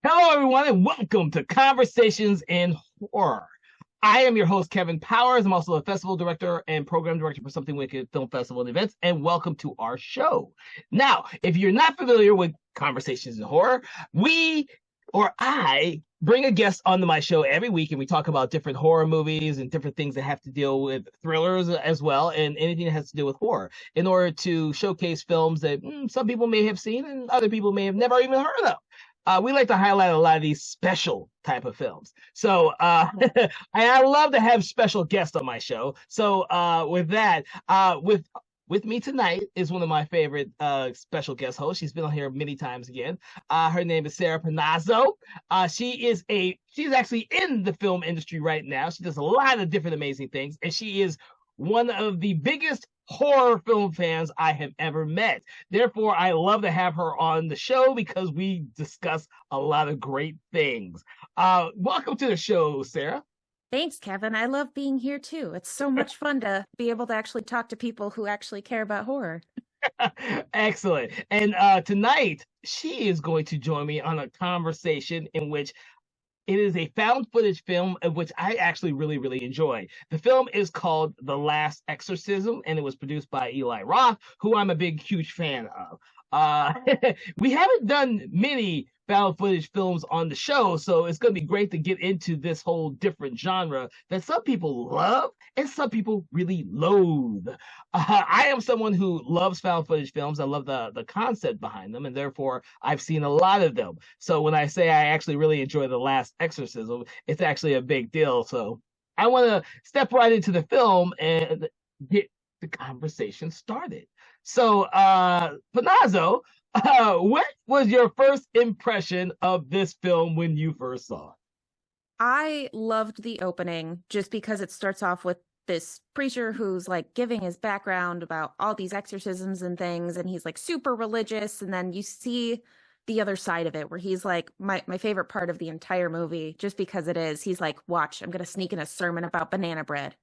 Hello, everyone, and welcome to Conversations in Horror. I am your host, Kevin Powers. I'm also a festival director and program director for Something Wicked Film Festival and Events, and welcome to our show. Now, if you're not familiar with Conversations in Horror, I bring a guest onto my show every week, and we talk about different horror movies and different things that have to deal with thrillers as well, and anything that has to do with horror, in order to showcase films that some people may have seen and other people may have never even heard of. We like to highlight a lot of these special type of films. So I love to have special guests on my show. So with that, with me tonight is one of my favorite special guest hosts. She's been on here many times again. Her name is Sarah Panozzo. She's actually in the film industry right now. She does a lot of different amazing things, and she is one of the biggest horror film fans I have ever met. Therefore, I love to have her on the show because we discuss a lot of great things. Welcome to the show, Sarah. Thanks, Kevin. I love being here too. It's so much fun to be able to actually talk to people who actually care about horror. Excellent. And tonight, she is going to join me on a conversation in which it is a found footage film of which I actually really, really enjoy. The film is called The Last Exorcism, and it was produced by Eli Roth, who I'm a big, huge fan of. We haven't done many found footage films on the show, so it's going to be great to get into this whole different genre that some people love and some people really loathe. I am someone who loves found footage films. I love the concept behind them, and therefore I've seen a lot of them. So when I say I actually really enjoy The Last Exorcism, it's actually a big deal. So I want to step right into the film and get the conversation started. So, Panozzo, what was your first impression of this film when you first saw it? I loved the opening just because it starts off with this preacher who's like giving his background about all these exorcisms and things, and he's like super religious, and then you see the other side of it where he's like my favorite part of the entire movie, just because it is, he's like, watch, I'm gonna sneak in a sermon about banana bread.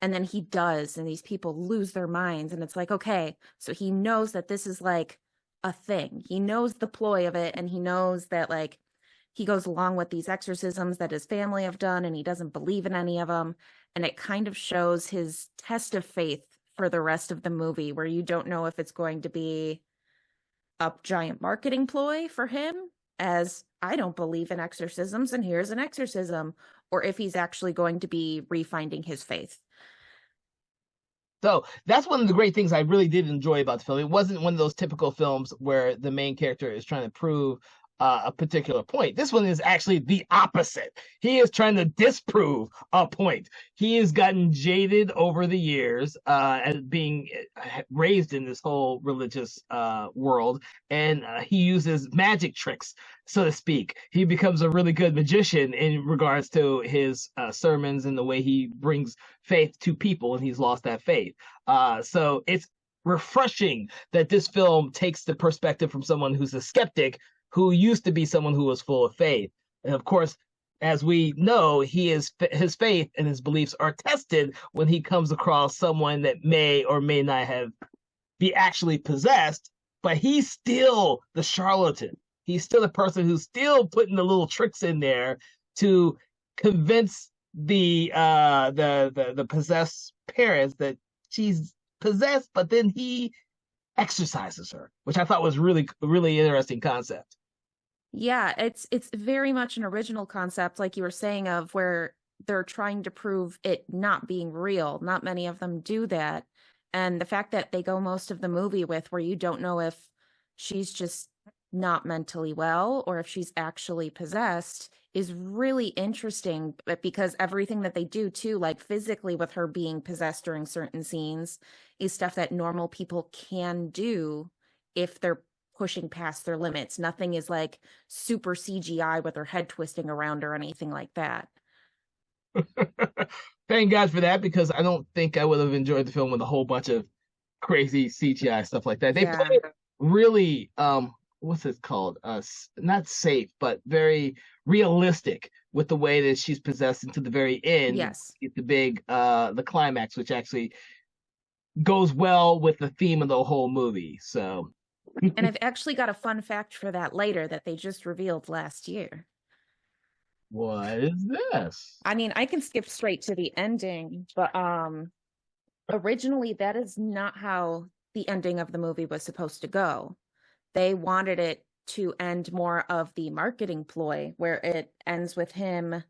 And then he does, and these people lose their minds, and it's like, okay, so he knows that this is like a thing. He knows the ploy of it, and he knows that like he goes along with these exorcisms that his family have done, and he doesn't believe in any of them. And it kind of shows his test of faith for the rest of the movie, where you don't know if it's going to be a giant marketing ploy for him, as I don't believe in exorcisms, and here's an exorcism, or if he's actually going to be refinding his faith. So that's one of the great things I really did enjoy about the film. It wasn't one of those typical films where the main character is trying to prove a particular point. This one is actually the opposite. He is trying to disprove a point. He has gotten jaded over the years as being raised in this whole religious world, and he uses magic tricks, so to speak. He becomes a really good magician in regards to his sermons and the way he brings faith to people, and he's lost that faith. So it's refreshing that this film takes the perspective from someone who's a skeptic who used to be someone who was full of faith. And of course, as we know, his faith and his beliefs are tested when he comes across someone that may or may not be actually possessed, but he's still the charlatan. He's still the person who's still putting the little tricks in there to convince the possessed parents that she's possessed, but then he exorcises her, which I thought was really, really interesting concept. Yeah, it's very much an original concept, like you were saying, of where they're trying to prove it not being real. Not many of them do that. And the fact that they go most of the movie with where you don't know if she's just not mentally well or if she's actually possessed is really interesting, because everything that they do too, like physically with her being possessed during certain scenes, is stuff that normal people can do if they're pushing past their limits. Nothing is like super CGI with her head twisting around or anything like that. Thank God for that, because I don't think I would have enjoyed the film with a whole bunch of crazy CGI stuff like that. They put it really what's it called? Not safe, but very realistic with the way that she's possessed into the very end. Yes. The big the climax, which actually goes well with the theme of the whole movie. So And I've actually got a fun fact for that later that they just revealed last year. What is this? I mean, I can skip straight to the ending, but originally that is not how the ending of the movie was supposed to go. They wanted it to end more of the marketing ploy, where it ends with him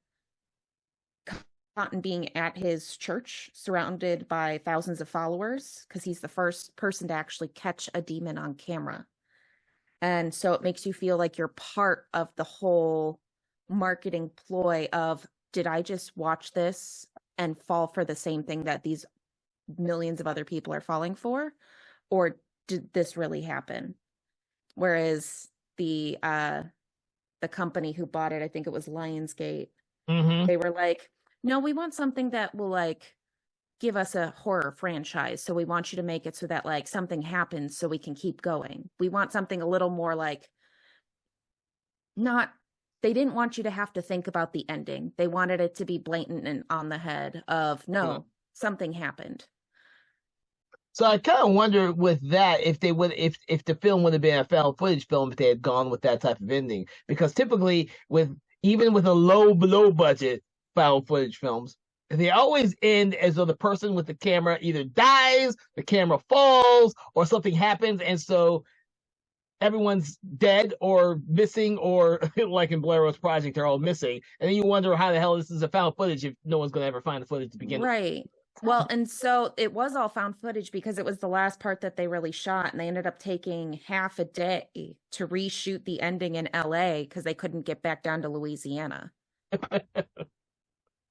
Cotton being at his church surrounded by thousands of followers because he's the first person to actually catch a demon on camera. And so it makes you feel like you're part of the whole marketing ploy of, did I just watch this and fall for the same thing that these millions of other people are falling for? Or did this really happen? Whereas the company who bought it, I think it was Lionsgate, Mm-hmm. they were like, no, we want something that will like give us a horror franchise. So we want you to make it so that like something happens so we can keep going. We want something a little more like, not, they didn't want you to have to think about the ending. They wanted it to be blatant and on the head of, no, something happened. So I kind of wonder with that if they would if the film would have been a found footage film if they had gone with that type of ending, because typically with even with a low budget found footage films, they always end as though the person with the camera either dies, the camera falls, or something happens, and so everyone's dead or missing, or like in Blair Witch Project, they're all missing, and then you wonder how the hell this is a found footage if no one's going to ever find the footage to begin with. Right. Well, and so it was all found footage because it was the last part that they really shot, and they ended up taking half a day to reshoot the ending in LA because they couldn't get back down to Louisiana.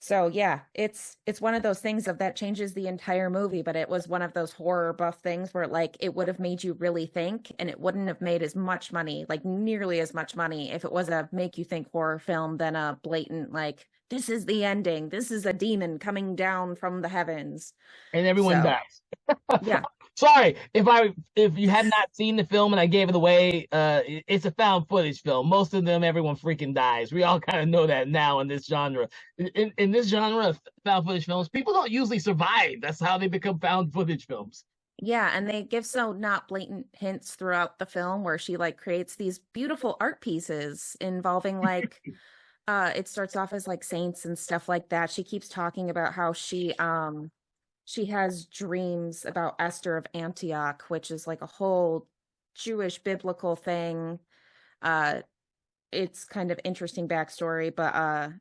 So yeah, it's one of those things of that changes the entire movie, but it was one of those horror buff things where like it would have made you really think, and it wouldn't have made as much money, like nearly as much money, if it was a make you think horror film than a blatant like, this is the ending, this is a demon coming down from the heavens. And everyone So dies. yeah. Sorry if you have not seen the film and I gave it away. It's a found footage film. Most of them, everyone freaking dies. We all kind of know that now in this genre. In this genre of found footage films, people don't usually survive. That's how they become found footage films. Yeah, and they give so not blatant hints throughout the film where she like creates these beautiful art pieces involving like it starts off as like saints and stuff like that. She keeps talking about how she has dreams about Esther of Antioch, which is like a whole Jewish biblical thing. Uh it's kind of interesting backstory, but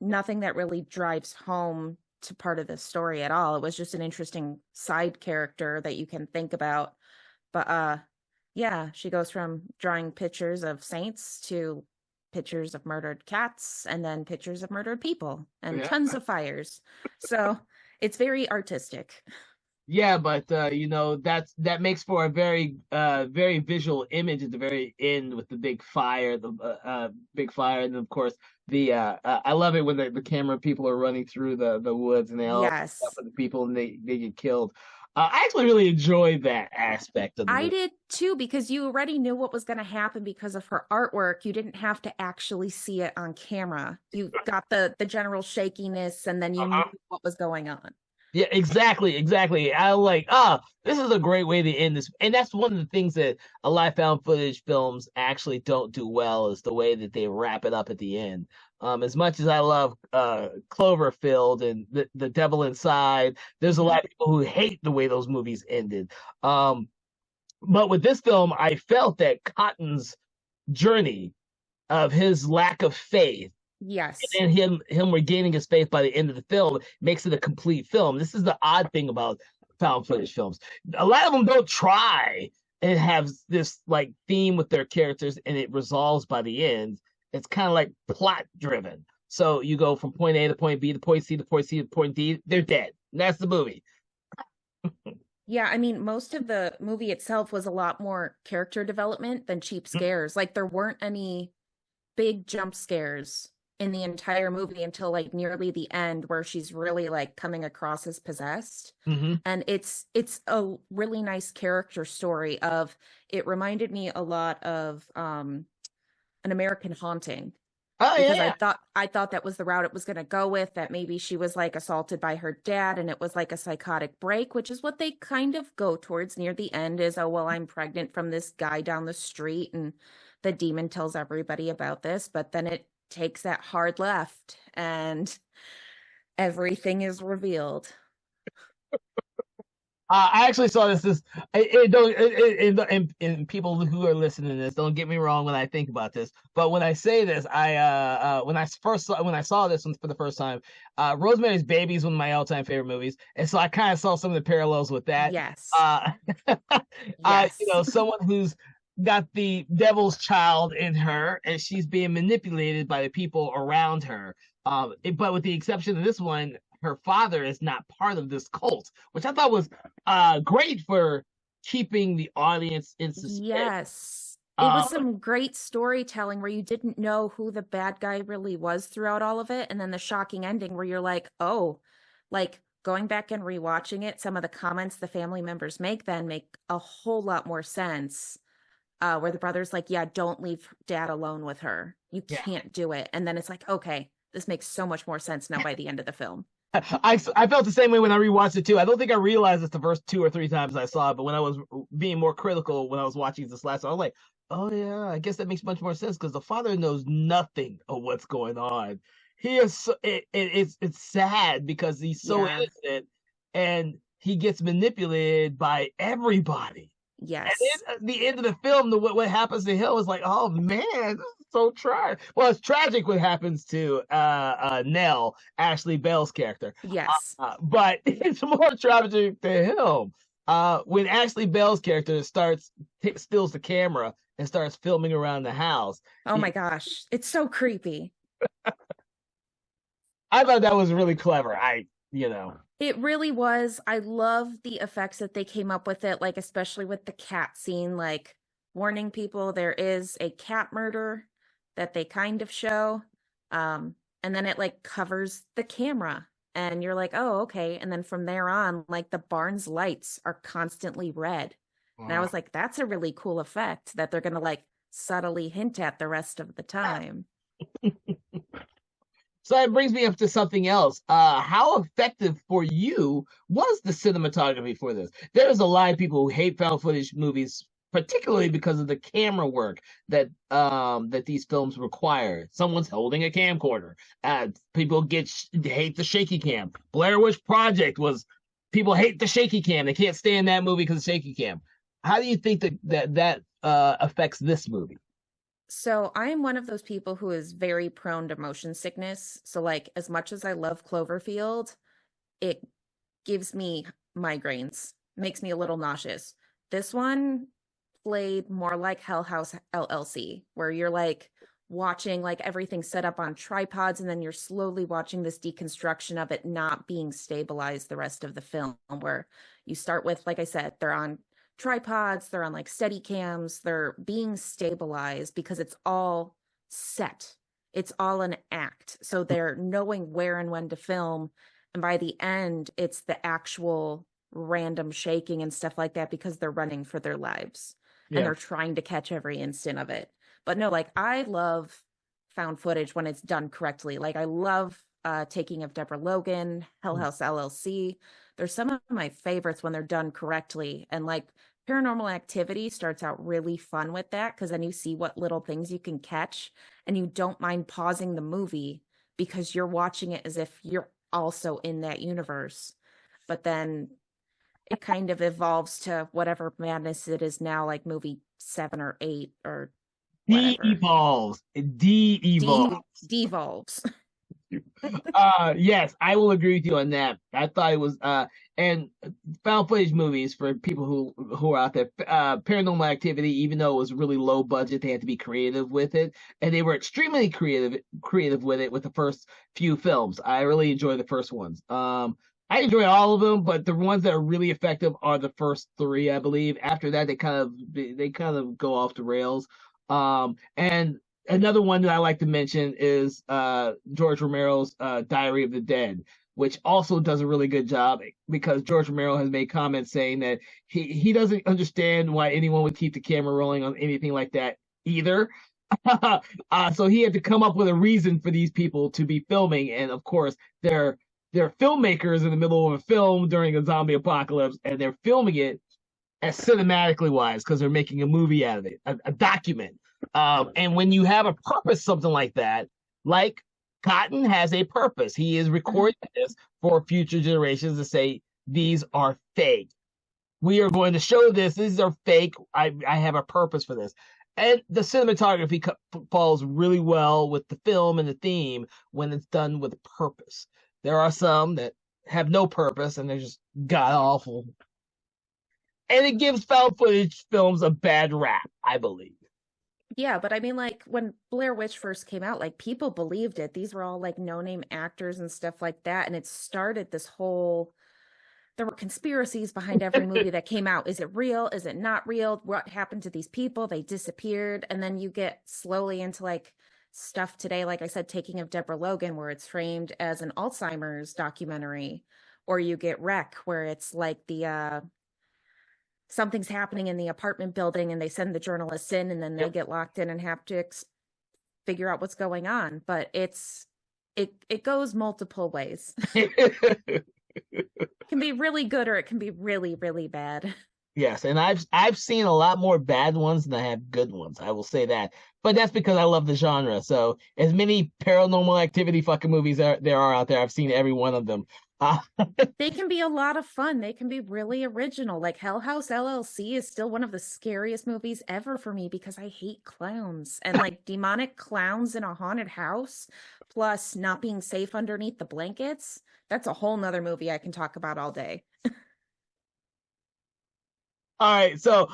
nothing that really drives home to part of the story at all. It was just an interesting side character that you can think about. But yeah, she goes from drawing pictures of saints to pictures of murdered cats and then pictures of murdered people and Yeah. tons of fires. So it's very artistic. Yeah, but that makes for a very visual image at the very end with the big fire, and of course I love it when the camera people are running through the woods and they all up Yes. with the people and they get killed. I actually really enjoyed that aspect of the I movie. did too, because you already knew what was going to happen because of her artwork. You didn't have to actually see it on camera. You got the general shakiness and then you knew Uh-huh. what was going on. Yeah, exactly. I like, this is a great way to end this. And that's one of the things that a lot of found footage films actually don't do well is the way that they wrap it up at the end. As much as I love Cloverfield and the Devil Inside, there's a Mhm. lot of people who hate the way those movies ended. But with this film, I felt that Cotton's journey of his lack of faith Yes. and him regaining his faith by the end of the film makes it a complete film. This is the odd thing about found footage films. A lot of them don't try and have this like theme with their characters and it resolves by the end. It's kind of like plot driven. So you go from point A to point B to point C to point C to point D, they're dead. And that's the movie. Yeah, I mean, most of the movie itself was a lot more character development than cheap scares. Like there weren't any big jump scares in the entire movie until like nearly the end where she's really like coming across as possessed. Mm-hmm. And it's a really nice character story of, it reminded me a lot of An American Haunting, Oh because yeah. I thought that was the route it was going to go with, that maybe she was like assaulted by her dad and it was like a psychotic break, which is what they kind of go towards near the end is, oh well, I'm pregnant from this guy down the street and the demon tells everybody about this, but then it takes that hard left and everything is revealed. I actually saw this. It don't. And people who are listening to this, don't get me wrong when I think about this. But when I say this, when I saw this one for the first time, Rosemary's Baby is one of my all-time favorite movies, and so I kind of saw some of the parallels with that. Yes. Uh, Yes. someone who's got the devil's child in her, and she's being manipulated by the people around her. But with the exception of this one, her father is not part of this cult, which I thought was great for keeping the audience in suspense. Yes. It was Um, some great storytelling where you didn't know who the bad guy really was throughout all of it. And then the shocking ending where you're like, oh, like going back and rewatching it, some of the comments the family members make then make a whole lot more sense. Where the brother's like, yeah, don't leave dad alone with her. You yeah. can't do it. And then it's like, okay, this makes so much more sense now by the end of the film. I felt the same way when I rewatched it too. I don't think I realized it the first two or three times I saw it, but when I was being more critical when I was watching this last, I was like, "Oh yeah, I guess that makes much more sense because the father knows nothing of what's going on. He is it's sad because he's so Yeah. innocent and he gets manipulated by everybody. And Yes. then at the end of the film, what happens to Hill is like, oh man, this is so tragic. Well, it's tragic what happens to Nell, Ashley Bell's character, Yes. but it's more tragic to him. When Ashley Bell's character steals the camera and starts filming around the house. Oh my gosh. It's so creepy. I thought that was really clever. You know, It really was. I love the effects that they came up with it, like especially with the cat scene, like warning people there is a cat murder that they kind of show. And then it like covers the camera and you're like, "Oh, okay." And then from there on, like the barn's lights are constantly red. And I uh, was like, "That's a really cool effect that they're going to like subtly hint at the rest of the time." so that brings me up to something else. How effective for you was the cinematography for this? There's a lot of people who hate found footage movies, particularly because of the camera work that these films require. Someone's holding a camcorder. People hate the shaky cam. Blair Witch Project was people hate the shaky cam. They can't stand that movie because of shaky cam. How do you think that affects this movie? So I am one of those people who is very prone to motion sickness. So like as much as I love Cloverfield, it gives me migraines, makes me a little nauseous. This one played more like Hell House LLC, where you're like watching like everything set up on tripods and then you're slowly watching this deconstruction of it not being stabilized the rest of the film, where you start with, like I said, they're on tripods, they're on like steady cams, they're being stabilized because it's all set. It's all an act. So they're knowing where and when to film. And by the end, it's the actual random shaking and stuff like that because they're running for their lives and Yeah. they're trying to catch every instant of it. But no, like I love found footage when it's done correctly. Like I love Taking of Deborah Logan, Hell House LLC. They're some of my favorites when they're done correctly. And like Paranormal Activity starts out really fun with that because then you see what little things you can catch and you don't mind pausing the movie because you're watching it as if you're also in that universe. But then it kind of evolves to whatever madness it is now, like movie 7 or 8 or whatever. De-evolves. De-evolves. Devolves. Yes, I will agree with you on that. I thought it was and found footage movies for people who are out there. Paranormal Activity, even though it was really low budget, they had to be creative with it, and they were extremely creative with it with the first few films. I really enjoyed the first ones. I enjoy all of them, but the ones that are really effective are the first three, I believe. After that, they kind of go off the rails. And another one that I like to mention is George Romero's Diary of the Dead, which also does a really good job because George Romero has made comments saying that he doesn't understand why anyone would keep the camera rolling on anything like that either. So he had to come up with a reason for these people to be filming, and of course, they're filmmakers in the middle of a film during a zombie apocalypse, and they're filming it as cinematically wise because they're making a movie out of it, a document. And when you have a purpose, something like that, like Cotton has a purpose. He is Mhm. recording this for future generations to say these are fake. We are going to show this. These are fake. I have a purpose for this. And the cinematography falls really well with the film and the theme when it's done with purpose. There are some that have no purpose and they're just god awful. And it gives found footage films a bad rap, I believe. Yeah, but I mean, like when Blair Witch first came out, like people believed it. These were all like no-name actors and stuff like that. And it started this whole, there were conspiracies behind every movie that came out. Is it real? Is it not real? What happened to these people? They disappeared. And then you get slowly into like stuff today, like I said, Taking of Deborah Logan, where it's framed as an Alzheimer's documentary, or you get Wreck, where it's like the something's happening in the apartment building and they send the journalists in and then they Yep. get locked in and have to figure out what's going on. But it goes multiple ways. It can be really good or it can be really, really bad. Yes, and I've seen a lot more bad ones than I have good ones. I will say that, but that's because I love the genre. So as many paranormal activity fucking movies there are out there, I've seen every one of them. Uh, They can be a lot of fun. They can be really original. Like Hell House LLC is still one of the scariest movies ever for me because I hate clowns and like demonic clowns in a haunted house, plus not being safe underneath the blankets. That's a whole nother movie I can talk about all day. all right, so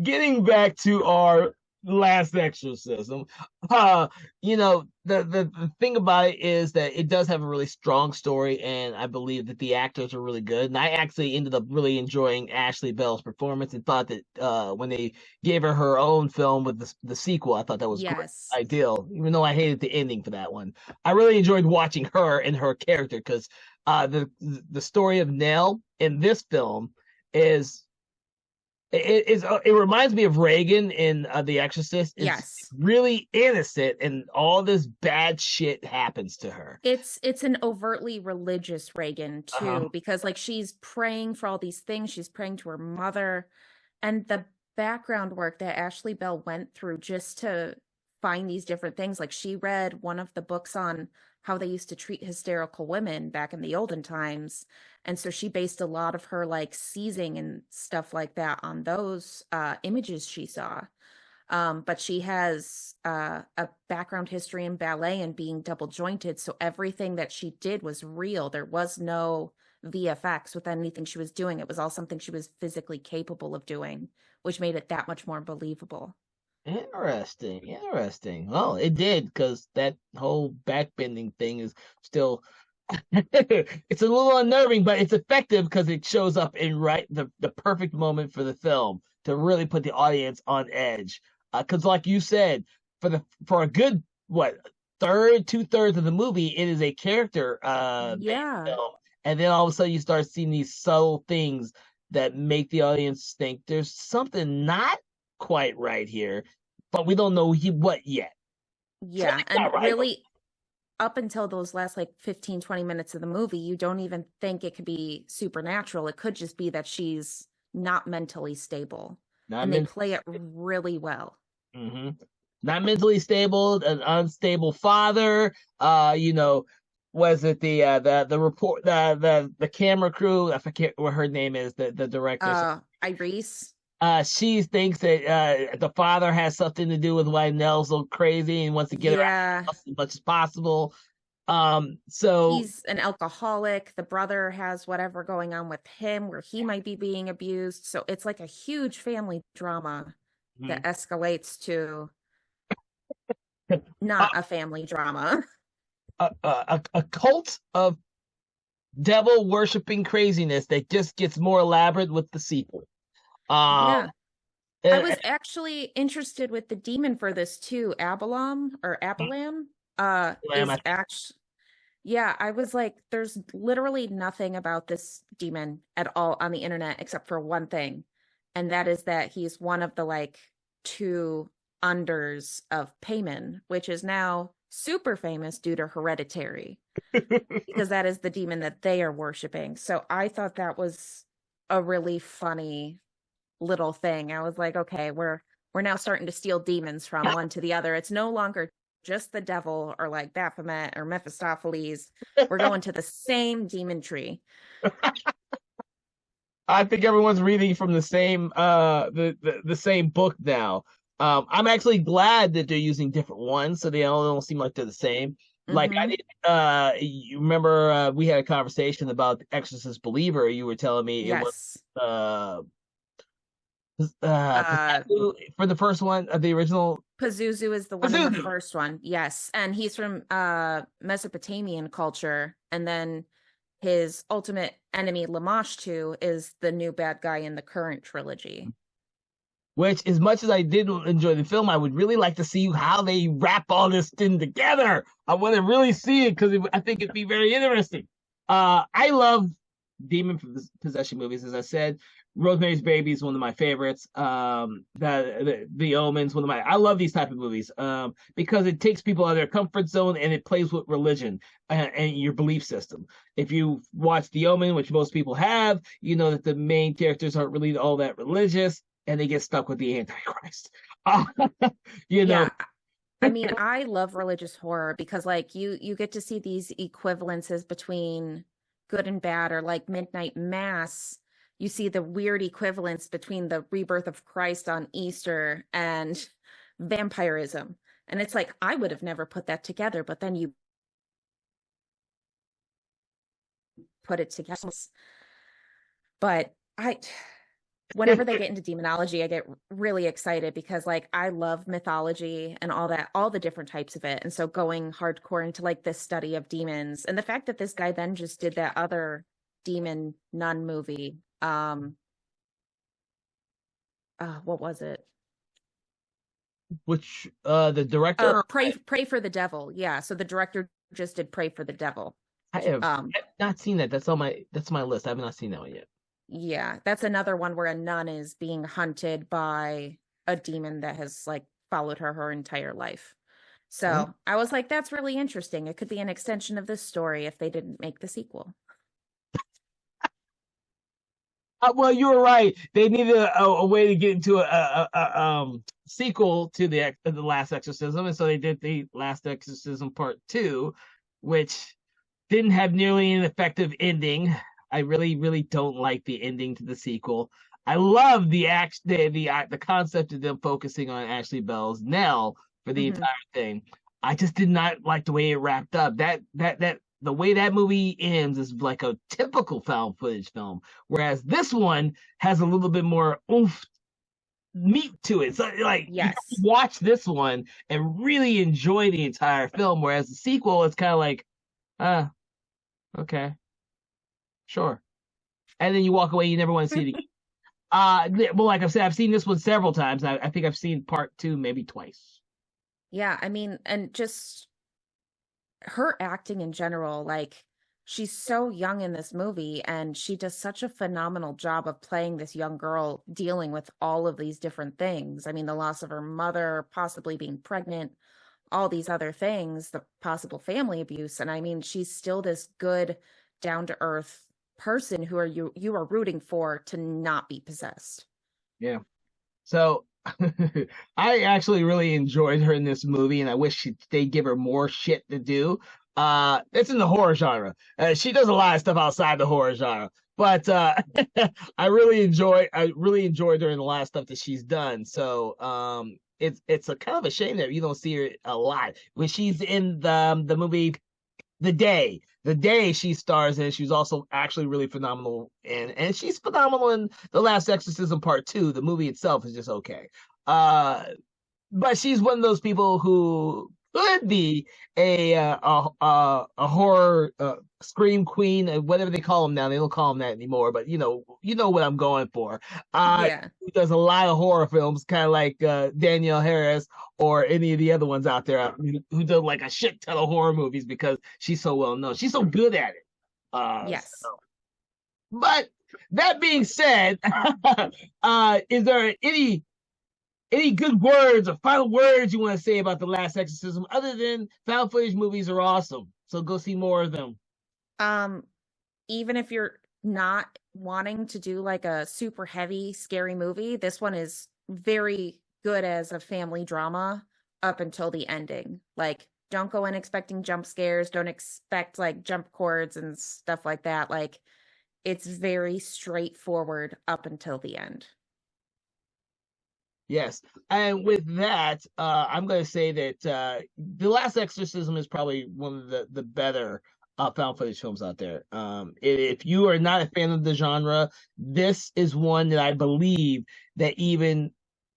getting back to our last exorcism, uh, the thing about it is that it does have a really strong story, and I believe that the actors are really good. And I actually ended up really enjoying Ashley Bell's performance and thought that when they gave her her own film with the sequel, I thought that was great, Yes. ideal, even though I hated the ending for that one. I really enjoyed watching her and her character because the story of Nell in this film is it reminds me of Reagan in The Exorcist. It's Yes. really innocent, and all this bad shit happens to her. It's an overtly religious Reagan Uh-huh. too, because like she's praying for all these things. She's praying to her mother, and the background work that Ashley Bell went through just to find these different things. Like she read one of the books on how they used to treat hysterical women back in the olden times. And so she based a lot of her like seizing and stuff like that on those images she saw. But she has a background history in ballet and being double jointed. So everything that she did was real. There was no VFX with anything she was doing. It was all something she was physically capable of doing, which made it that much more believable. Interesting, interesting. Well, it did because that whole backbending thing is still it's a little unnerving, but it's effective because it shows up in the perfect moment for the film to really put the audience on edge. Because, like you said, for a good what two-thirds of the movie, it is a character based Yeah. film, and then all of a sudden you start seeing these subtle things that make the audience think there's something not quite right here, but we don't know what yet. Yeah. Something's not And right, but really, up until those last like 15, 20 minutes of the movie, you don't even think it could be supernatural. It could just be that she's not mentally stable. not And they mentally play it stable. really well. Hmm. Not mentally stable, an unstable father. Was it the report the camera crew? I forget what her name is. The director. Iris. She thinks that the father has something to do with why Nell's so crazy and wants to get her out Yeah. of the house as much as possible. So He's an alcoholic. The brother has whatever going on with him where he might be being abused. So it's like a huge family drama that mhm. escalates to not a family drama. A cult of devil worshipping craziness that just gets more elaborate with the sequel. Um, Yeah. I uh, was actually interested with the demon for this too. Abalam or Abalam is actually, yeah, I was like, there's literally nothing about this demon at all on the internet except for one thing. And that is that he's one of the like two unders of Payman, which is now super famous due to Hereditary, because that is the demon that they are worshiping. So I thought that was a really funny little thing. I was like, okay, we're now starting to steal demons from one to the other. It's no longer just the devil or like Baphomet or Mephistopheles. We're going to the same demon tree. I think everyone's reading from the same the same book now. I'm actually glad that they're using different ones so they all don't seem like they're the same. Like I Mm-hmm. did you remember we had a conversation about the Exorcist Believer. You were telling me it was Yes. Uh, Panozzo for the first one of the original Pazuzu is the one in the Pazuzu, first one. Yes. And he's from Mesopotamian culture. And then his ultimate enemy, Lamashtu, is the new bad guy in the current trilogy. which as much as I did enjoy the film, I would really like to see how they wrap all this thing together. I want to really see it because I think it'd be very interesting. I love demon possession movies, as I said. Rosemary's Baby is one of my favorites. The Omens, one of my. I love these type of movies because it takes people out of their comfort zone and it plays with religion and your belief system. If you watch The Omen, which most people have, you know that the main characters aren't really all that religious and they get stuck with the Antichrist. Uh, you know, Yeah. I mean, I love religious horror because like you get to see these equivalences between good and bad, or like Midnight Mass. You see the weird equivalence between the rebirth of Christ on Easter and vampirism. And it's like I would have never put that together, but then you put it together. But I whenever they get into demonology, I get really excited because like I love mythology and all that, all the different types of it. And so going hardcore into like this study of demons, and the fact that this guy then just did that other demon nun movie. What was it? which the director Pray for the Devil. Yeah. So the director just did Pray for the Devil. I have Um, not seen that. That's my list. I have not seen that one yet. yeah, that's another one where a nun is being hunted by a demon that has like followed her entire life. Huh? So I was like, that's really interesting. It could be an extension of this story if they didn't make the sequel. Well, you were right. They needed a way to get into a sequel to the Last Exorcism, and so they did the Last Exorcism Part Two, which didn't have nearly an effective ending. I really, really don't like the ending to the sequel. I love the concept of them focusing on Ashley Bell's Nell for the Mm-hmm. entire thing. I just did not like the way it wrapped up. That the way that movie ends is like a typical found footage film, whereas this one has a little bit more oomph meat to it. So like you have to Yes. watch this one and really enjoy the entire film, whereas the sequel is kind of like, ah, okay, sure. And then you walk away, you never want to see it again. Well, like I said, I've seen this one several times. I think I've seen part two maybe twice. Yeah, I mean, and just her acting in general, like she's so young in this movie and she does such a phenomenal job of playing this young girl dealing with all of these different things. I mean, the loss of her mother, possibly being pregnant, all these other things, the possible family abuse. And I mean, she's still this good, down to earth person who are you are rooting for to not be possessed. Yeah. So I actually really enjoyed her in this movie, and I wish they'd give her more shit to do. It's in the horror genre. She does a lot of stuff outside the horror genre, but I really enjoyed her in the last stuff that she's done. So it's a kind of a shame that you don't see her a lot when she's in the movie the day she stars in. She's also actually really phenomenal, and she's phenomenal in the Last Exorcism Part Two. The movie itself is just okay. Uh, but she's one of those people who could be a horror scream queen, whatever they call them now. They don't call them that anymore, but you know what I'm going for. Yeah. Who does a lot of horror films, kind of like Danielle Harris or any of the other ones out there who do like a shit ton of horror movies because she's so well known. She's so good at it. Yes. But that being said, is there Any good words or final words you want to say about The Last Exorcism, other than found footage movies are awesome. So go see more of them. Um, Even if you're not wanting to do like a super heavy, scary movie, this one is very good as a family drama up until the ending. Like, don't go in expecting jump scares, don't expect like jump cords and stuff like that. Like, it's very straightforward up until the end. Yes. And with that, I'm going to say that The Last Exorcism is probably one of the better found footage films out there. If you are not a fan of the genre, this is one that I believe that even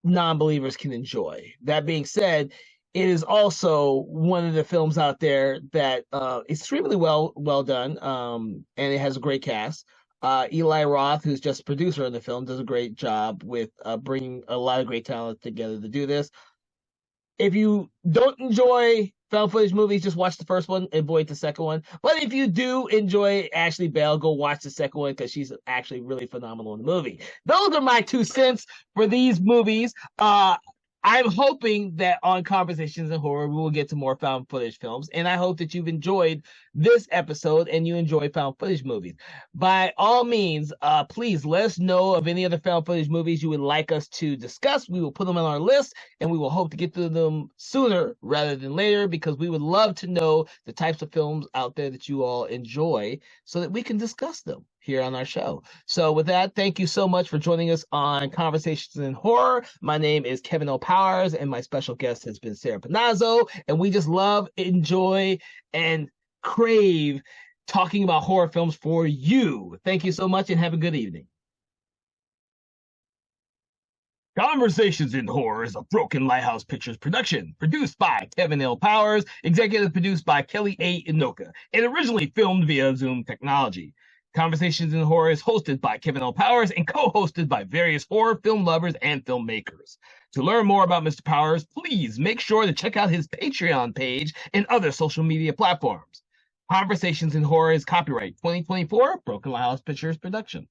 non-believers can enjoy. That being said, it is also one of the films out there that extremely well done, and it has a great cast. Eli Roth, who's just a producer in the film, does a great job with bringing a lot of great talent together to do this. If you don't enjoy found footage movies, just watch the first one, avoid the second one. But if you do enjoy Ashley Bell, go watch the second one because she's actually really phenomenal in the movie. Those are my 2 cents for these movies. I'm hoping that on Conversations in Horror, we will get to more found footage films. And I hope that you've enjoyed this episode and you enjoy found footage movies. By all means, please let us know of any other found footage movies you would like us to discuss. We will put them on our list and we will hope to get to them sooner rather than later because we would love to know the types of films out there that you all enjoy so that we can discuss them here on our show. So with that, thank you so much for joining us on Conversations in Horror. My name is Kevin O. Powers, and my special guest has been Sarah Panozzo, and we just love, enjoy, and crave talking about horror films for you. Thank you so much, and have a good evening. Conversations in Horror is a Broken Lighthouse Pictures production, produced by Kevin L. Powers, executive produced by Kelly A. Inoka, and originally filmed via Zoom technology. Conversations in Horror is hosted by Kevin L. Powers and co-hosted by various horror film lovers and filmmakers. To learn more about Mr. Powers, please make sure to check out his Patreon page and other social media platforms. Conversations in Horror is copyright 2024 Broken Lighthouse Pictures production.